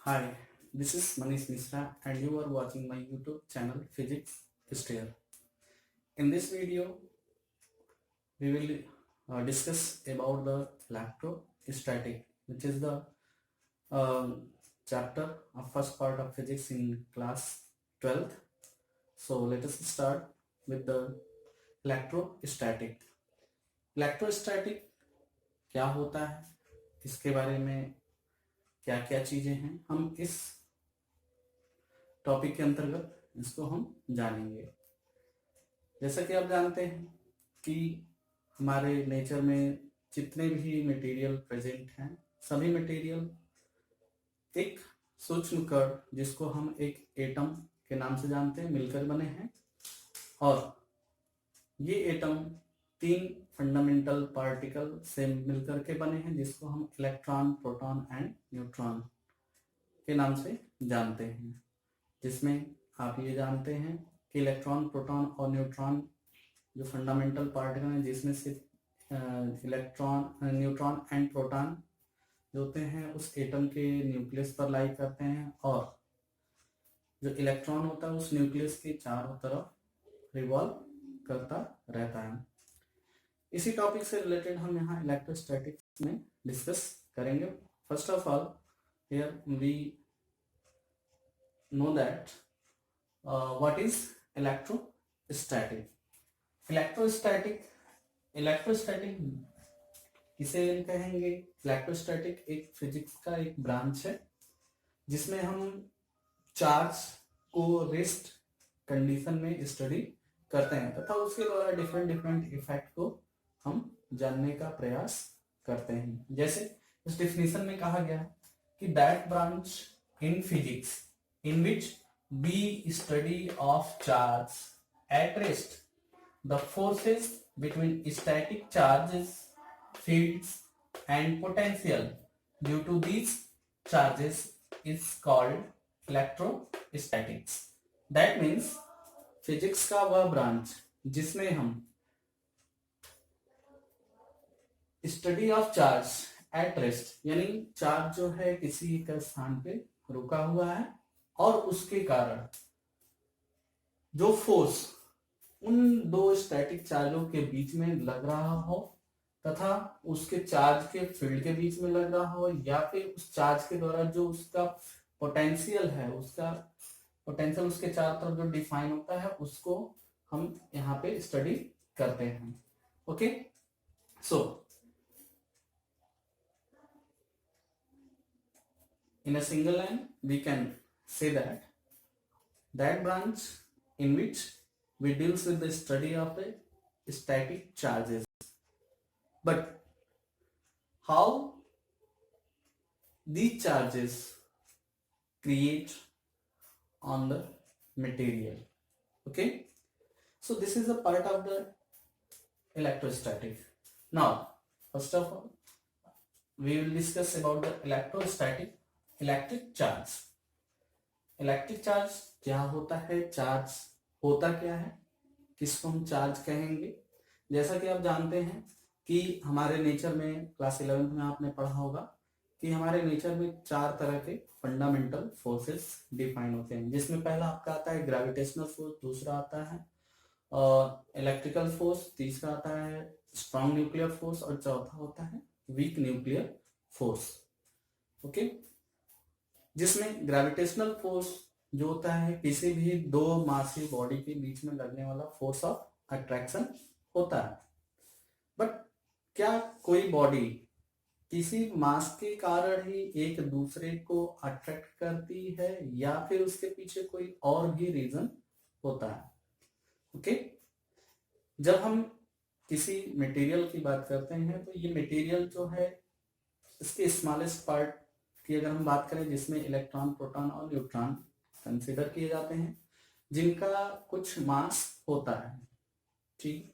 Hi, this is Manish Mishra and you are watching my YouTube channel Physics Stair. In this video, we will discuss about the electrostatic, which is the chapter of first part of physics in class 12th. So let us start with the electrostatic. Electrostatic क्या होता है, इसके बारे में क्या क्या चीजें हैं, हम इस टॉपिक के अंतर्गत इसको हम जानेंगे। जैसा कि आप जानते हैं कि हमारे नेचर में जितने भी मटेरियल प्रेजेंट हैं, सभी मटेरियल एक सूक्ष्म कण, जिसको हम एक एटम के नाम से जानते हैं, मिलकर बने हैं। और ये एटम 3 फंडामेंटल पार्टिकल से मिलकर के बने हैं, जिसको हम इलेक्ट्रॉन, प्रोटॉन एंड न्यूट्रॉन के नाम से जानते हैं। जिसमें आप ये जानते हैं कि इलेक्ट्रॉन, प्रोटॉन और न्यूट्रॉन जो फंडामेंटल पार्टिकल हैं, जिसमें से इलेक्ट्रॉन, न्यूट्रॉन एंड प्रोटॉन जो होते हैं उस एटम के न्यूक्लियस पर लाई करते हैं, और जो इलेक्ट्रॉन होता है उस न्यूक्लियस के चारों तरफ रिवॉल्व करता रहता है। इसी टॉपिक से रिलेटेड हम यहाँ इलेक्ट्रोस्टैटिक्स में डिस्कस करेंगे। First of all, here we know that what is electrostatic. Electrostatic किसे कहेंगे? इलेक्ट्रोस्टैटिक एक फिजिक्स का एक ब्रांच है, जिसमें हम चार्ज को रेस्ट कंडीशन में स्टडी करते हैं तथा उसके द्वारा डिफरेंट इफेक्ट को हम जानने का प्रयास करते हैं। जैसे इस डेफिनेशन में कहा गया है कि that branch in physics in which we study of charge at rest the forces between static charges, fields and potential due to these charges is called electrostatics. That means physics का वह branch जिसमें हम study of charge at rest, यानी charge जो है किसी एक स्थान पे रुका हुआ है और उसके कारण जो फोर्स उन दो स्टैटिक चार्जों के बीच में लग रहा हो तथा उसके चार्ज के फील्ड के बीच में लग रहा हो, या फिर उस चार्ज के द्वारा जो उसका पोटेंशियल है, उसका पोटेंशियल उसके चारों तरफ जो डिफाइन होता है, उसको हम यहाँ पे स्टडी करते हैं। Okay, so in a single line we can say that branch in which we deals with the study of the static charges. But how these charges create on the material? Okay, so this is a part of the electrostatic. Now, first of all, we will discuss about the electric charge. Electric charge क्या होता है, charge होता क्या है, किसको हम charge कहेंगे? जैसा कि आप जानते हैं कि हमारे नेचर में क्लास 11th में आपने पढ़ा होगा कि हमारे नेचर में 4 तरह के फंडामेंटल फोर्सेस डिफाइन होते हैं, जिसमें पहला आपका आता है ग्रेविटेशनल फोर्स, दूसरा आता है इलेक्ट्रिकल फोर्स, तीसरा आता है स्ट्रॉन्ग न्यूक्लियर फोर्स और चौथा होता है वीक न्यूक्लियर फोर्स। ओके, जिसमें ग्रेविटेशनल फोर्स जो होता है किसी भी दो मासी बॉडी के बीच में लगने वाला फोर्स ऑफ अट्रैक्शन होता है। बट क्या कोई बॉडी किसी मास के कारण ही एक दूसरे को अट्रैक्ट करती है, या फिर उसके पीछे कोई और भी रीजन होता है? ओके, जब हम किसी मटेरियल की बात करते हैं तो ये मटेरियल जो है, इसके स्मॉलेस्ट पार्ट की अगर हम बात करें, जिसमें इलेक्ट्रॉन, प्रोटॉन और न्यूट्रॉन कंसीडर किए जाते हैं, जिनका कुछ मास होता है। ठीक,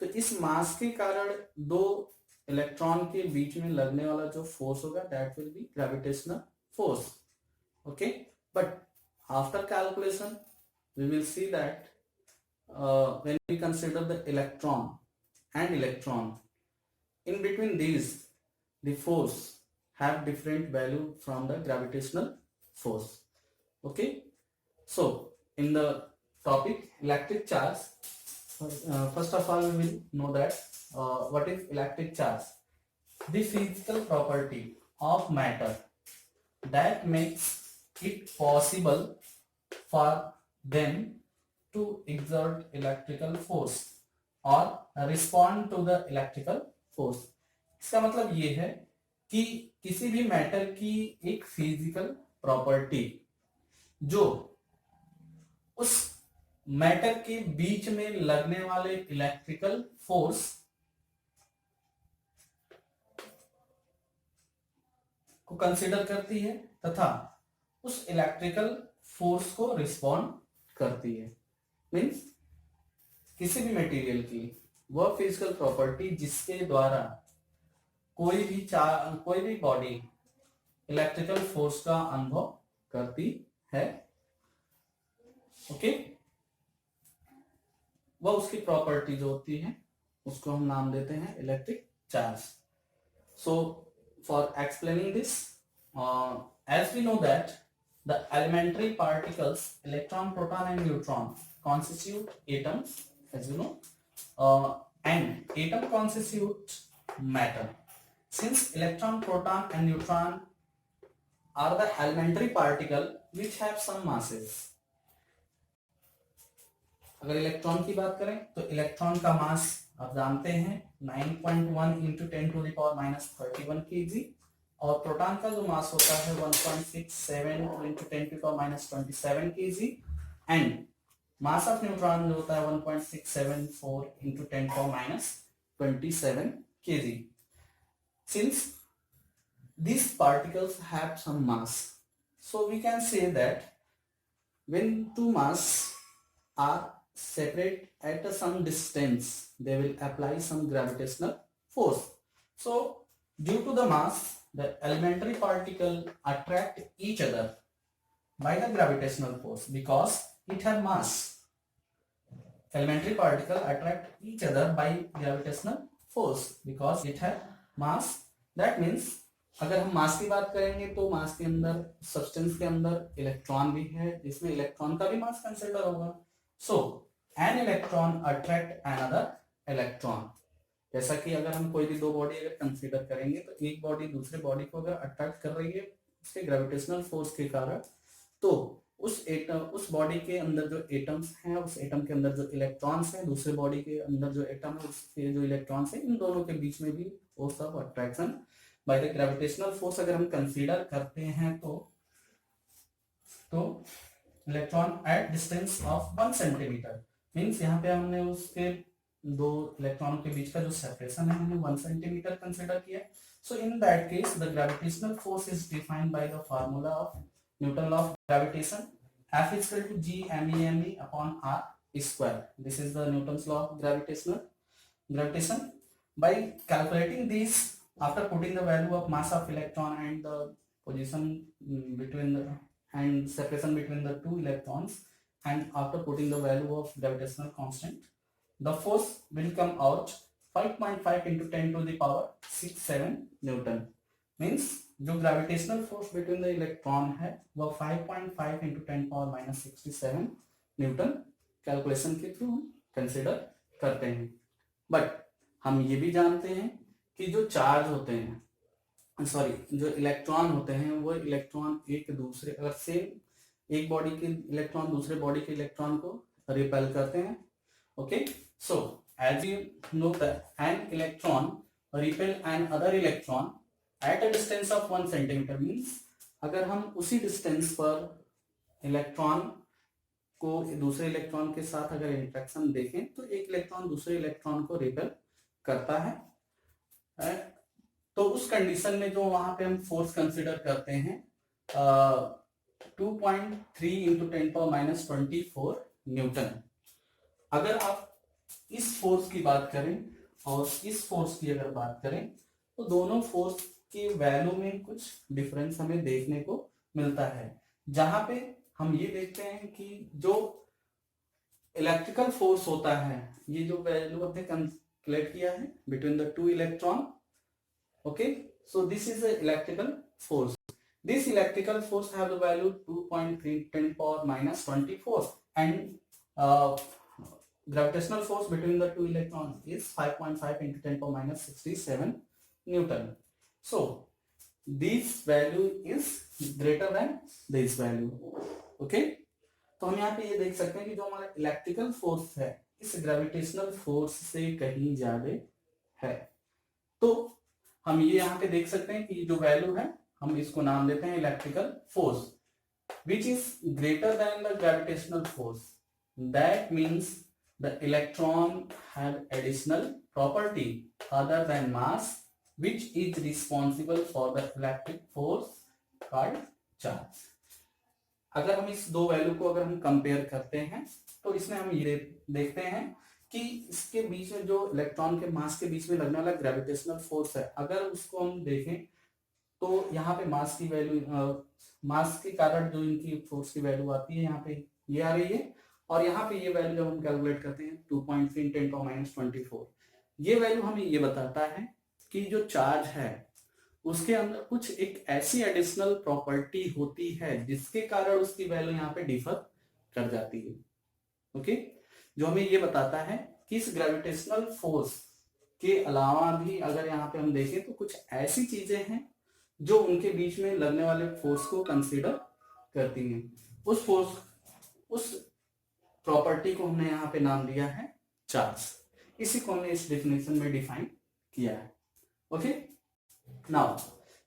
तो इस मास के कारण दो इलेक्ट्रॉन के बीच में लगने वाला जो फोर्स होगा, that will be gravitational force. Okay, but after calculation we will see that when we consider the electron and electron, in between these the force have different value from the gravitational force. Okay, so in the topic electric charge, first of all we will know that what is electric charge. The physical property of matter that makes it possible for them to exert electrical force or respond to the electrical force. इसका मतलब ये है कि किसी भी matter की एक physical property जो उस मैटर के बीच में लगने वाले इलेक्ट्रिकल फोर्स को कंसीडर करती है तथा उस इलेक्ट्रिकल फोर्स को रिस्पॉन्ड करती है। मीन्स किसी भी मटेरियल की वह फिजिकल प्रॉपर्टी जिसके द्वारा कोई भी बॉडी इलेक्ट्रिकल फोर्स का अनुभव करती है, ओके, वह उसकी प्रॉपर्टी जो होती है उसको हम नाम देते हैं electric charge. So for explaining this, as we know that the elementary particles electron, proton and neutron constitute atoms, as you know, and atom constitute matter. Since electron, proton and neutron are the elementary particle which have some masses. अगर electron की बात करें तो electron का मास आप जानते हैं 9.1 into 10 to the power -31 kg, और प्रोटॉन का जो मास होता है 1.67 into 10 to the power -27 kg, and mass of neutron जो होता है 1.674 into 10 to the power -27 kg. Since these particles have some mass, so we can say that when two mass are separate at some distance, they will apply some gravitational force. So due to the mass, the elementary particle attract each other by the gravitational force because it have mass. Elementary particle attract each other by gravitational force because it have mass. That means अगर हम मास की बात करेंगे तो मास के अंदर, substance के अंदर इलेक्ट्रॉन भी है जिसमें इलेक्ट्रॉन का भी मास कंसिडर होगा. So an electron attract another electron. जैसा कि अगर हम कोई भी दो बॉडी अगर कंसीडर करेंगे तो एक बॉडी दूसरे बॉडी को अगर अट्रैक्ट कर रही है उसके ग्रेविटेशनल फोर्स के कारण, तो उस बॉडी के अंदर जो एटम्स हैं, उस एटम के अंदर जो इलेक्ट्रॉन्स हैं, दूसरे बॉडी के अंदर जो एटम है उसके जो इलेक्ट्रॉन्स हैं, इन दोनों के बीच में भी force of attraction by the gravitational force अगर हम कंसीडर करते हैं तो electron at distance of 1 centimetre, means यहाँ पे हमने उसके दो इलेक्ट्रॉनों के बीच का जो सेपरेशन है हमने 1 सेंटीमीटर कंसीडर किया. So in that case the gravitational force is defined by the formula of Newton law of gravitation. F is equal to G MEME upon R square. This is the Newton's law of gravitation. By calculating these, after putting the value of mass of electron and the position between the and separation between the two electrons, and after putting the value of gravitational constant, the force will come out 5.5 into 10 to the power 67 Newton. Means जो gravitational force between the electron है वह 5.5 into 10 power -67 Newton calculation के through हम consider करते हैं. But हम ये भी जानते हैं कि जो चार्ज होते हैं, जो इलेक्ट्रॉन होते हैं, वो इलेक्ट्रॉन एक दूसरे, अगर सेम एक बॉडी के इलेक्ट्रॉन दूसरे बॉडी के इलेक्ट्रॉन को रिपेल करते हैं. Okay, so as you know that an electron repel another electron at a distance of 1 centimetre. Means अगर हम उसी डिस्टेंस पर इलेक्ट्रॉन को दूसरे इलेक्ट्रॉन के साथ अगर इंटरेक्शन देखें तो एक इलेक्ट्रॉन दूसरे इलेक्ट्रॉन को रिपेल करता है. तो उस कंडीशन में जो वहां पे हम फोर्स कंसीडर करते हैं 2.3 इंटू 10 पावर -24 न्यूटन. अगर आप इस फोर्स की बात करें और इस फोर्स की अगर बात करें तो दोनों फोर्स की वैल्यू में कुछ डिफरेंस हमें देखने को मिलता है, जहां पे हम ये देखते हैं कि जो इलेक्ट्रिकल फोर्स होता है, ये जो वैल्यू हमने कैलकुलेट किया है between the two electron. Okay, so this is electrical force. This electrical force have the value 2.3 10 power minus 24 and gravitational force between the two electrons is 5.5 into 10 power minus 67 Newton. So this value is greater than this value. Okay, तो हम यहाँ पे ये देख सकते हैं कि जो हमारा इलेक्ट्रिकल फोर्स है इस ग्रेविटेशनल फोर्स से कहीं ज्यादा है। तो हम ये यहाँ पे देख सकते हैं कि जो वैल्यू है हम इसको नाम देते हैं electrical force which is greater than the gravitational force. That means the electron have additional property other then mass which is responsible for the electric force called charge. अगर हम इस दो वैल्यू को अगर हम कंपेयर करते हैं तो इसमें हम ये देखते हैं कि इसके बीच में जो इलेक्ट्रॉन के मास के बीच में लगने वाला ग्रेविटेशनल फोर्स है अगर उसको हम देखें तो यहाँ पे मास की वैल्यू मास के कारण जो इनकी फोर्स की वैल्यू आती है यहाँ पे ये आ रही है और यहाँ पे ये वैल्यू जब हम कैलकुलेट करते हैं 2.3 10 पावर माइनस 24 ये वैल्यू हमें ये बताता है कि जो चार्ज है उसके अंदर कुछ एक ऐसी एडिशनल प्रॉपर्टी होती है जिसके कारण उसकी वैल्यू यहाँ पे डिफर कर जाती है। ओके, जो हमें ये बताता है कि इस ग्रेविटेशनल फोर्स के अलावा भी अगर यहाँ पे हम देखें तो कुछ ऐसी चीजें हैं जो उनके बीच में लगने वाले फोर्स को कंसीडर करती हैं। उस फोर्स उस प्रॉपर्टी को हमने यहाँ पे नाम दिया है चार्ज। इसी को हमने इस डेफिनेशन में डिफाइन किया है। ओके, नाउ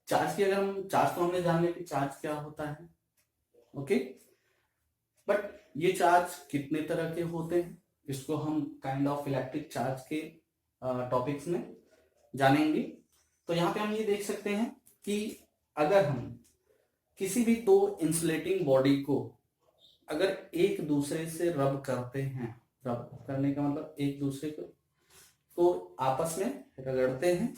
चार्ज की अगर हम चार्ज तो हमने जान लिया कि चार्ज क्या होता है। ओके, बट ये चार्ज कितने तरह के होते हैं इसको हम काइंड ऑफ इलेक्ट्रिक चार्ज के टॉपिक्स में जानेंगे। तो यहाँ पे हम ये देख सकते हैं कि अगर हम किसी भी दो इंसुलेटिंग बॉडी को अगर एक दूसरे से रब करते हैं, रब करने का मतलब एक दूसरे को आपस में रगड़ते हैं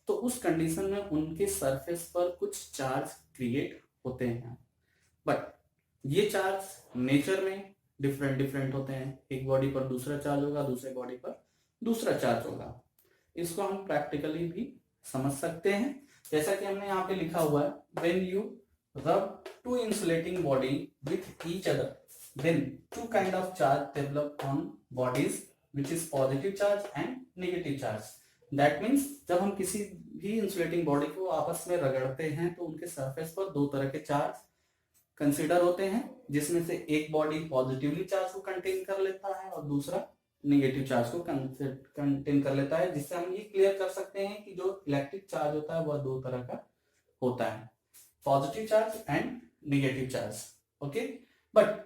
तो उस कंडीशन में उनके सरफेस पर कुछ चार्ज क्रिएट होते हैं। बट ये चार्ज नेचर में डिफरेंट डिफरेंट होते हैं। एक बॉडी पर दूसरा चार्ज होगा, दूसरे बॉडी पर दूसरा चार्ज होगा। इसको हम प्रैक्टिकली भी समझ सकते हैं जैसा कि हमने यहाँ पे लिखा हुआ है when you rub two insulating body with each other then two kind of charge develop on bodies which is positive charge and negative charge. That means जब हम किसी भी इंसुलेटिंग बॉडी को आपस में रगड़ते हैं तो उनके सरफेस पर दो तरह के चार्ज कंसीडर होते हैं जिसमें से एक बॉडी पॉजिटिवली चार्ज को कंटेन कर लेता है और दूसरा नेगेटिव चार्ज को कंटेन कर लेता है, जिससे हम ये क्लियर कर सकते हैं कि जो इलेक्ट्रिक चार्ज होता है वह दो तरह का होता है, positive charge and negative charge. Okay, but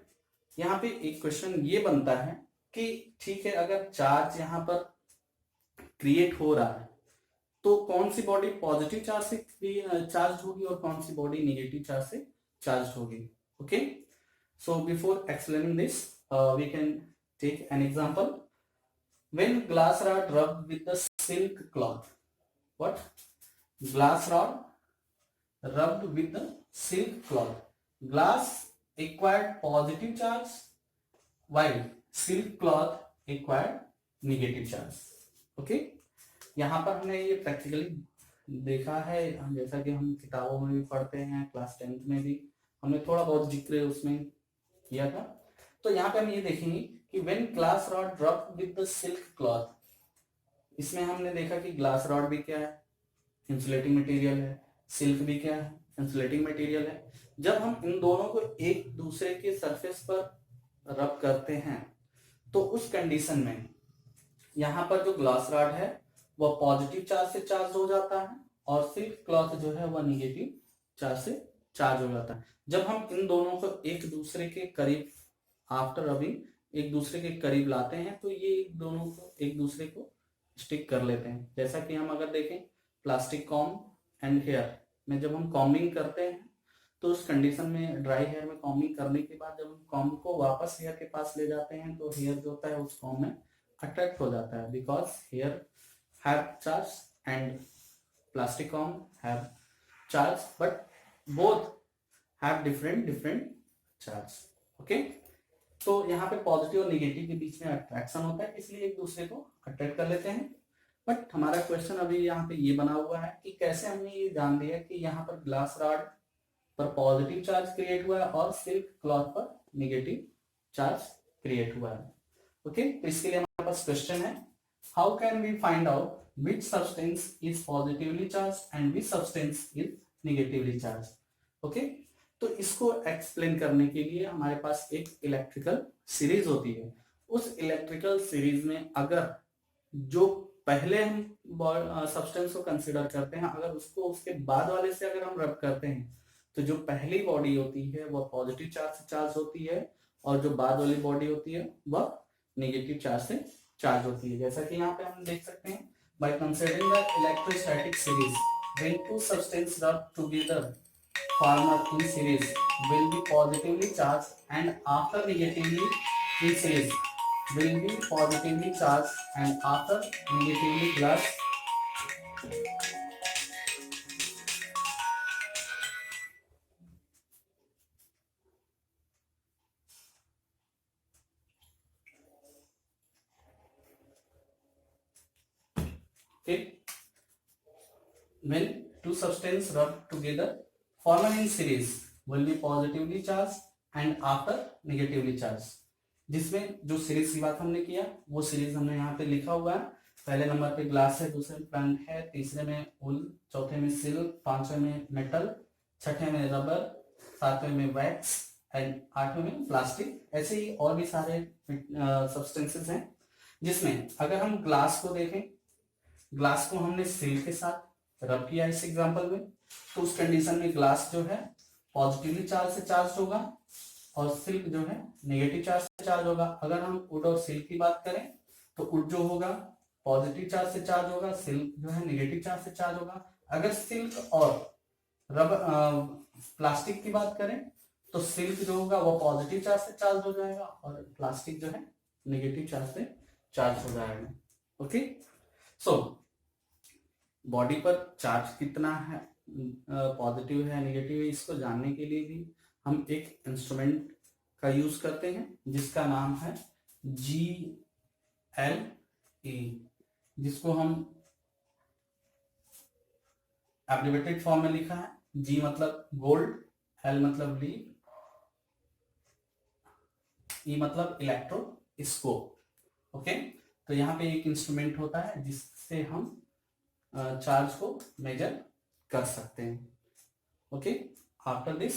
यहाँ पे एक क्वेश्चन ये बनता है कि ठीक है अगर चार्ज यहाँ पर क्रिएट हो रहा है तो कौन सी बॉडी पॉजिटिव चार्ज से चार्ज होगी और कौन सी बॉडी नेगेटिव चार्ज से चार्ज होगी। Okay, so before explaining this we can take an example. When glass rod rubbed with the silk cloth, what glass rod rubbed with the silk cloth, glass acquired positive charge while silk cloth acquired negative charge। Okay, यहाँ पर हमने ये practically देखा है, हम जैसा कि हम किताबों में भी पढ़ते हैं, क्लास 10th में भी हमने थोड़ा बहुत जिक्र उसमें किया था। तो यहाँ पे हम ये देखेंगे कि when glass rod rubbed with the silk cloth, इसमें हमने देखा कि ग्लास रॉड भी क्या है, इंसुलेटिंग मटेरियल है, सिल्क भी क्या है, इंसुलेटिंग मटेरियल है। जब हम इन दोनों को एक दूसरे के सरफेस पर रब करते हैं तो उस कंडीशन में यहाँ पर जो ग्लास रॉड है वह पॉजिटिव चार्ज से चार्ज हो जाता है और सिल्क क्लॉथ जो है वह निगेटिव चार्ज से चार्ज हो जाता है। जब हम इन दोनों को एक दूसरे के करीब आफ्टर रबिंग एक दूसरे के करीब लाते हैं तो ये दोनों को एक दूसरे को स्टिक कर लेते हैं। जैसा कि हम अगर देखें प्लास्टिक कॉम्ब एंड हेयर में जब हम कॉम्बिंग करते हैं तो उस कंडीशन में ड्राई हेयर में कॉम्बिंग करने के बाद जब हम कॉम्ब को वापस हेयर के पास ले जाते हैं तो हेयर जो होता है उस कॉम्ब में अट्रैक्ट हो जाता है because hair have charge and plastic comb have charge but both have different different charge. Okay, तो यहाँ पे पॉजिटिव और निगेटिव के बीच में अट्रैक्शन होता है इसलिए एक दूसरे को अट्रैक्ट कर लेते हैं। बट हमारा क्वेश्चन अभी यहाँ पे ये बना हुआ है कि कैसे हमने ये जान लिया कि यहाँ पर ग्लास रॉड पर पॉजिटिव चार्ज क्रिएट हुआ है और सिल्क क्लॉथ पर निगेटिव चार्ज क्रिएट हुआ है। ओके, तो इसके लिए हमारे पास क्वेश्चन है, how can we find out which substance is positively charge and which substance is negatively charge. Okay, तो इसको एक्सप्लेन करने के लिए हमारे पास एक इलेक्ट्रिकल सीरीज होती है। उस इलेक्ट्रिकल सीरीज में अगर जो पहले हम सब्सटेंस को कंसिडर करते हैं, अगर उसको उसके बाद वाले से अगर हम रब करते हैं, तो जो पहली बॉडी होती है वह पॉजिटिव चार्ज से चार्ज होती है और जो बाद वाली बॉडी होती है वह नेगेटिव चार्ज से चार्ज होती है। जैसा कि यहाँ पे हम देख सकते हैं, by considering the electrostatic series when two substance rub together former in series will be positively charged and after negatively in series will be positively charged and after negatively plus okay, when two substances rub together former in series will be positively charged and after negatively charged। जिसमें जो series की बात हमने किया वो series हमने यहाँ पे लिखा हुआ है। पहले नंबर पे ग्लास है, दूसरे में प्लांट है, तीसरे में वुल, चौथे में सिल्क, पांचवे में मेटल, छठे में रबर, सातवें में वैक्स एंड आठवें में प्लास्टिक। ऐसे ही और भी सारे सब्सटेंसेस हैं। जिसमें अगर हम ग्लास को देखें, ग्लास को हमने सिल्क के साथ रब किया इस एग्जांपल में, तो उस कंडीशन में ग्लास जो है पॉजिटिवली चार्ज से चार्ज होगा और सिल्क जो है नेगेटिव चार्ज से चार्ज होगा। अगर हम वुड और सिल्क की बात करें तो वुड जो होगा पॉजिटिव चार्ज से चार्ज होगा, सिल्क जो है नेगेटिव चार्ज से चार्ज होगा। अगर सिल्क और रबर प्लास्टिक की बात करें तो सिल्क जो होगा वो पॉजिटिव चार्ज से चार्ज हो जाएगा और प्लास्टिक जो है नेगेटिव चार्ज से चार्ज हो जाएगा। ओके, सो बॉडी पर चार्ज कितना है, पॉजिटिव है नेगेटिव है, इसको जानने के लिए भी हम एक इंस्ट्रूमेंट का यूज करते हैं जिसका नाम है GLE, जिसको हम एब्रिवेटेड फॉर्म में लिखा है। G मतलब गोल्ड, L मतलब लीड, E मतलब इलेक्ट्रोस्कोप। ओके, तो यहाँ पे एक इंस्ट्रूमेंट होता है जिससे हम चार्ज को मेजर कर सकते हैं। Okay, after this